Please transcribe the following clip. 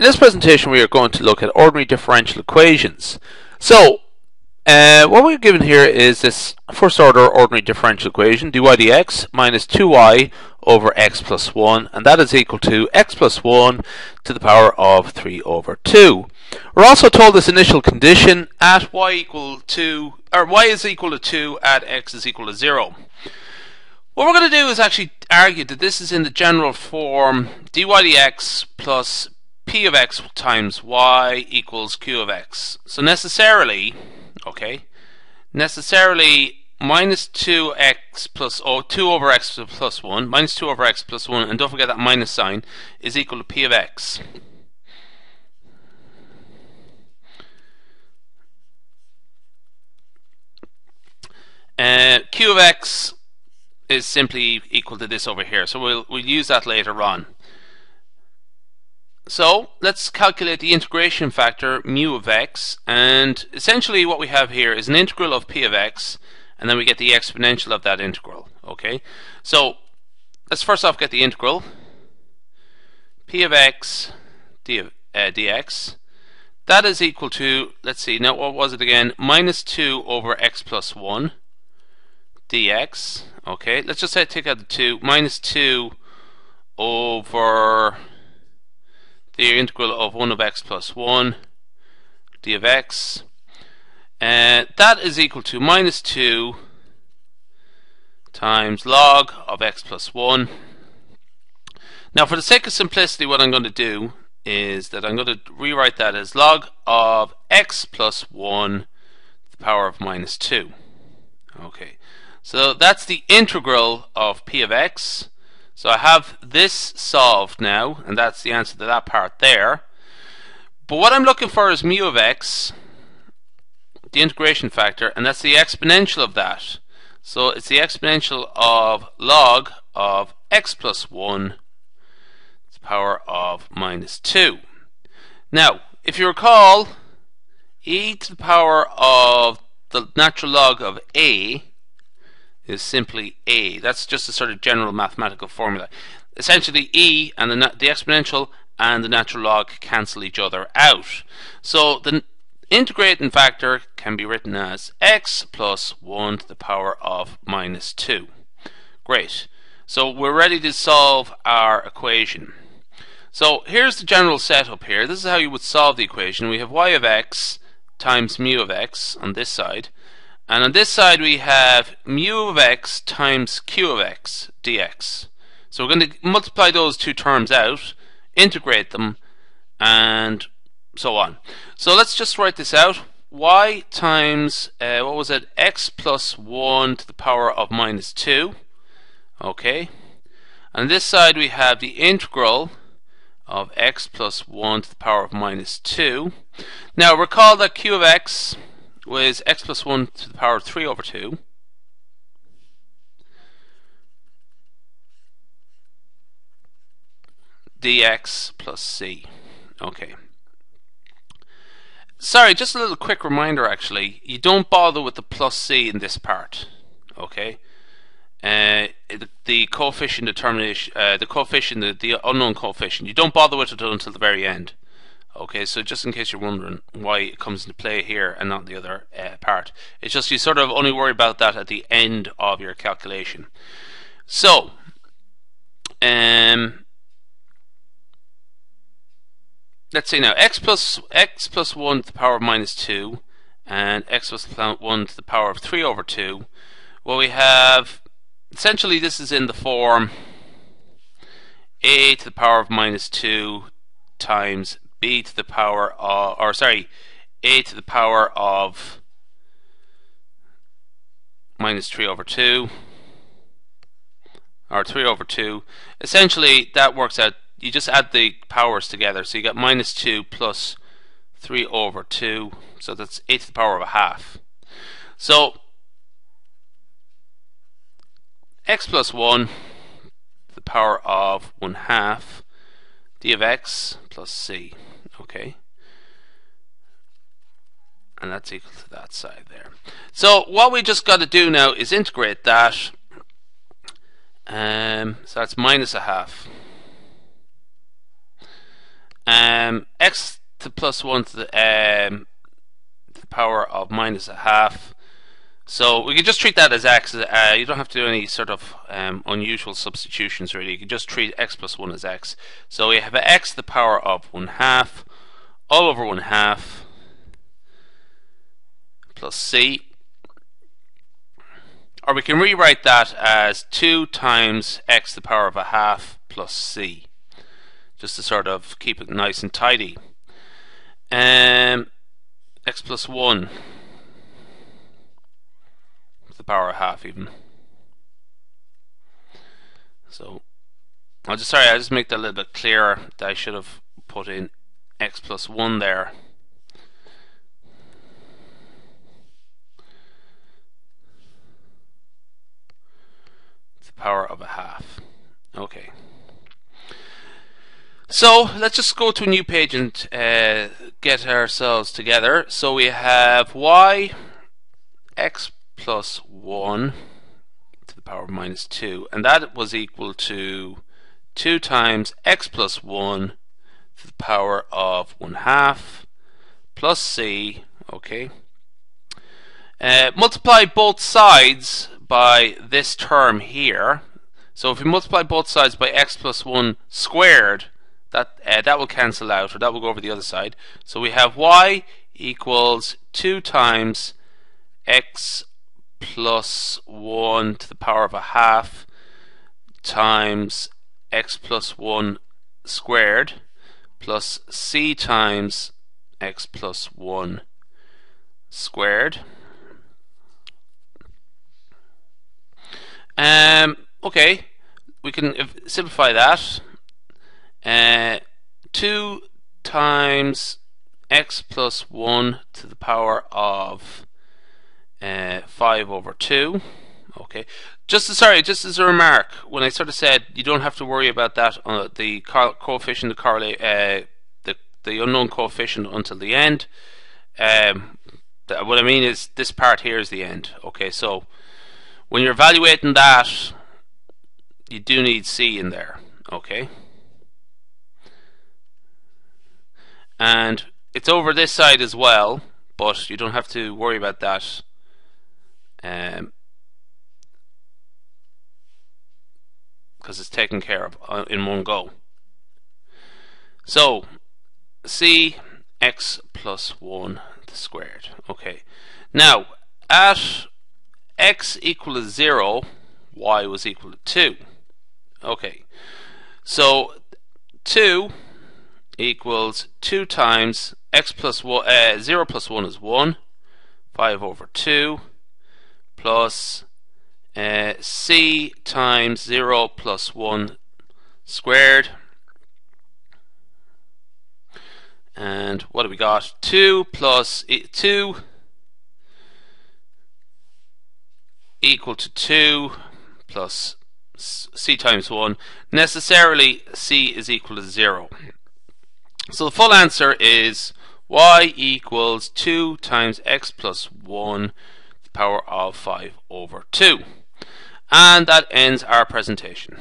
In this presentation we are going to look at ordinary differential equations. So what we're given here is this first order ordinary differential equation, dy dx minus 2y over x plus 1, and that is equal to x plus 1 to the power of 3 over 2. We're also told this initial condition at y equal to, or y is equal to 2 at x is equal to 0. What we're going to do is actually argue that this is in the general form dy dx plus p of x times y equals q of x. So necessarily minus 2x plus 2 over x plus 1, minus 2 over x plus 1, and don't forget that minus sign, is equal to p of x. Q of x is simply equal to this over here, so we'll use that later on. So let's calculate the integration factor mu of x, and essentially what we have here is an integral of p of x, and then we get the exponential of that integral. Okay, so let's first off get the integral p of x dx. That is equal to, let's see, now what was it again? Minus 2 over x plus 1 dx. Okay, let's just say take out the 2, minus 2 over the integral of 1 of x plus 1 d of x, and that is equal to minus 2 times log of x plus 1. Now for the sake of simplicity, what I'm going to do is that I'm going to rewrite that as log of x plus 1 to the power of minus 2. Okay, so that's the integral of p of x. So I have this solved now, and that's the answer to that part there. But what I'm looking for is mu of x, the integration factor, and that's the exponential of that. So it's the exponential of log of x plus 1 to the power of minus 2. Now, if you recall, e to the power of the natural log of a is simply a. That's just a sort of general mathematical formula. Essentially, e and the exponential and the natural log cancel each other out. So the integrating factor can be written as x plus 1 to the power of minus 2. Great. So we're ready to solve our equation. So here's the general setup here. This is how you would solve the equation. We have y of x times mu of x on this side. And on this side we have mu of x times q of x dx. So we're going to multiply those two terms out, integrate them, and so on. So let's just write this out. Y times, what was it, x plus 1 to the power of minus 2. Okay. On this side we have the integral of x plus 1 to the power of minus 2. Now recall that q of x was x plus 1 to the power of 3 over 2. dx plus c. Okay. Sorry, just a little quick reminder actually. You don't bother with the plus c in this part. Okay. The coefficient determination, the unknown coefficient, you don't bother with it until the very end. Okay, so just in case you're wondering why it comes into play here and not the other part, it's just you sort of only worry about that at the end of your calculation. So, let's see now, x plus 1 to the power of minus 2 and x plus 1 to the power of 3 over 2. Well, we have, essentially this is in the form a to the power of minus 2 times b to the power of, or sorry, a to the power of minus 3 over 2, or 3 over 2. Essentially that works out, you just add the powers together, so you got minus 2 plus 3 over 2, so that's a to the power of a half. So x plus 1 to the power of 1/2 d of x plus c. Okay, and that's equal to that side there. So what we just got to do now is integrate that. So that's minus 1/2. x to the plus 1 to the power of minus a half. So we can just treat that as x. You don't have to do any sort of unusual substitutions really. You can just treat x plus 1 as x. So we have x to the power of 1/2 all over 1/2 plus c. Or we can rewrite that as 2 times x to the power of a half plus c. Just to sort of keep it nice and tidy. X plus 1 to the power of half even. So I'll just make that a little bit clearer that I should have put in x plus 1 there. To the power of a half. Okay. So let's just go to a new page and get ourselves together. So we have y x plus 1 to the power of minus 2, and that was equal to 2 times x plus 1 to the power of 1/2 plus c. Okay. Multiply both sides by this term here. So if we multiply both sides by x plus 1 squared, that will cancel out, or that will go over the other side. So we have y equals 2 times x plus 1 to the power of a half times x plus 1 squared plus c times x plus 1 squared. Okay, we can simplify that. 2 times x plus 1 to the power of 5 over 2. Okay, just as a remark, when I sort of said you don't have to worry about that the coefficient to correlate the unknown coefficient until the end. What I mean is this part here is the end. Okay, so when you're evaluating that, you do need c in there. Okay. And it's over this side as well, but you don't have to worry about that because it's taken care of in one go. So c x plus 1 squared. Okay. Now at x equal to 0, y was equal to 2. Okay. So 2 equals 2 times x plus 1, 0 plus 1 is 1, 5 over 2, plus c times 0 plus 1 squared. And what do we got? 2 plus 2 equal to 2 plus c times 1. Necessarily c is equal to 0. So the full answer is y equals 2 times x plus 1 to the power of 5 over 2. And that ends our presentation.